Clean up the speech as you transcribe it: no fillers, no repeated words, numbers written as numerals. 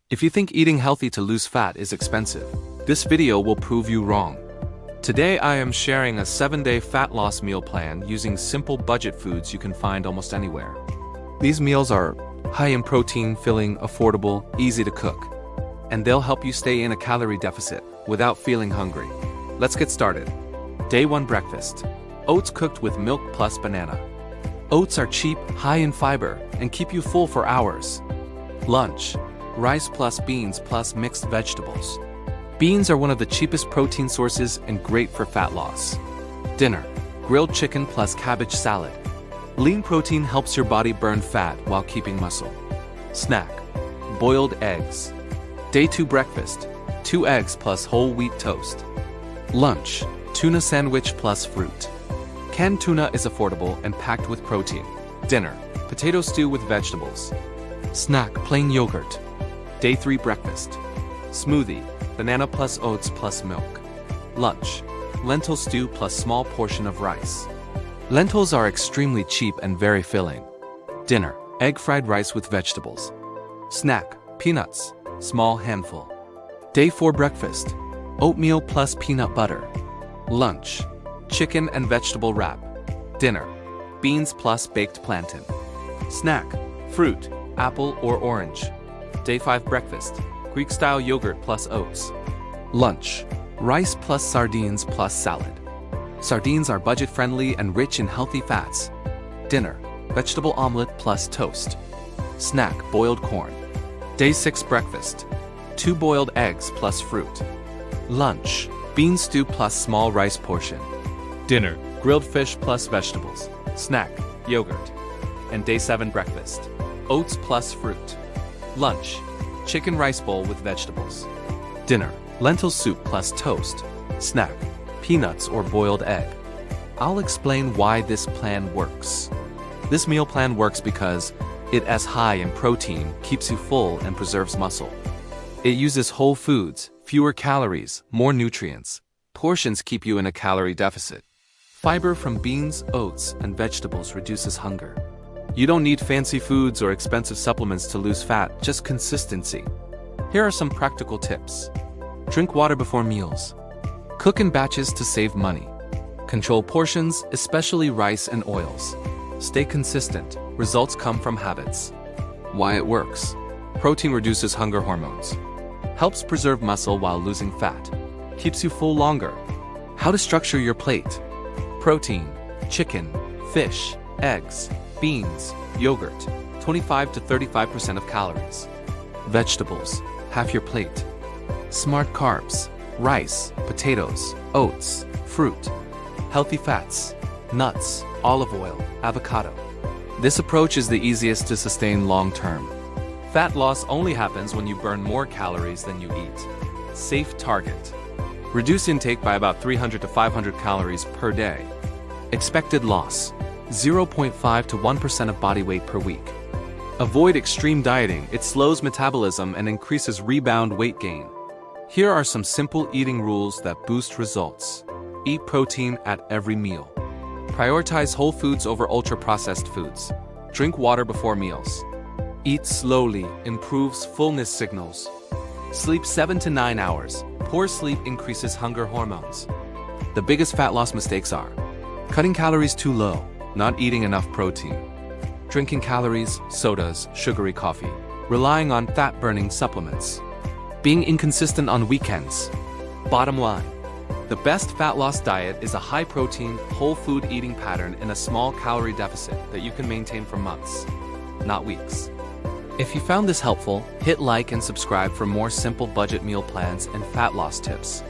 If you think eating healthy to lose fat is expensive, this video will prove you wrong. Today I am sharing a 7-day fat loss meal plan using simple budget foods you can find almost anywhere. These meals are high in protein, filling, affordable, easy to cook, and they'll help you stay in a calorie deficit without feeling hungry. Let's get started. Day 1 breakfast. Oats cooked with milk plus banana. Oats are cheap, high in fiber, and keep you full for hours. Lunch. Rice plus beans plus mixed vegetables. Beans are one of the cheapest protein sources and great for fat loss. Dinner. Grilled chicken plus cabbage salad. Lean protein helps your body burn fat while keeping muscle. Snack. Boiled eggs. Day 2 breakfast. 2 eggs plus whole wheat toast. Lunch. Tuna sandwich plus fruit. Canned tuna is affordable and packed with protein. Dinner. Potato stew with vegetables. Snack. Plain yogurt. Day 3 breakfast. Smoothie. Banana plus oats plus milk. Lunch. Lentil stew plus small portion of rice. Lentils are extremely cheap and very filling. Dinner. Egg fried rice with vegetables. Snack. Peanuts. Small handful. Day 4 breakfast. Oatmeal plus peanut butter. Lunch. Chicken and vegetable wrap. Dinner. Beans plus baked plantain. Snack. Fruit. Apple or orange. Day 5 breakfast. Greek-style yogurt plus oats. Lunch. Rice plus sardines plus salad. Sardines are budget-friendly and rich in healthy fats. Dinner. Vegetable omelet plus toast. Snack. Boiled corn. Day 6 breakfast. 2 boiled eggs plus fruit. Lunch. Bean stew plus small rice portion. Dinner. Grilled fish plus vegetables. Snack. Yogurt. And Day 7 breakfast. Oats plus fruit. Lunch. Chicken rice bowl with vegetables. Dinner. Lentil soup plus toast. Snack. Peanuts or boiled egg. I'll explain why this plan works. This meal plan works because it is high in protein, keeps you full, and preserves muscle. It uses whole foods, fewer calories, more nutrients. Portions keep you in a calorie deficit. Fiber from beans, oats, and vegetables reduces hunger. You don't need fancy foods or expensive supplements to lose fat, just consistency. Here are some practical tips. Drink water before meals. Cook in batches to save money. Control portions, especially rice and oils. Stay consistent. Results come from habits. Why it works. Protein reduces hunger hormones. Helps preserve muscle while losing fat. Keeps you full longer. How to structure your plate. Protein. Chicken, fish, eggs, beans, yogurt, 25 to 35% of calories. Vegetables, half your plate. Smart carbs, rice, potatoes, oats, fruit. Healthy fats, nuts, olive oil, avocado. This approach is the easiest to sustain long term. Fat loss only happens when you burn more calories than you eat. Safe target. Reduce intake by about 300 to 500 calories per day. Expected loss. 0.5 to 1% of body weight per week. Avoid extreme dieting, it slows metabolism and increases rebound weight gain. Here are some simple eating rules that boost results. Eat protein at every meal. Prioritize whole foods over ultra-processed foods. Drink water before meals. Eat slowly, improves fullness signals. Sleep 7 to 9 hours. Poor sleep increases hunger hormones. The biggest fat loss mistakes are cutting calories too low, not eating enough protein, drinking calories, sodas, sugary coffee, relying on fat-burning supplements, being inconsistent on weekends. Bottom line, the best fat loss diet is a high-protein, whole-food eating pattern in a small calorie deficit that you can maintain for months, not weeks. If you found this helpful, hit like and subscribe for more simple budget meal plans and fat loss tips.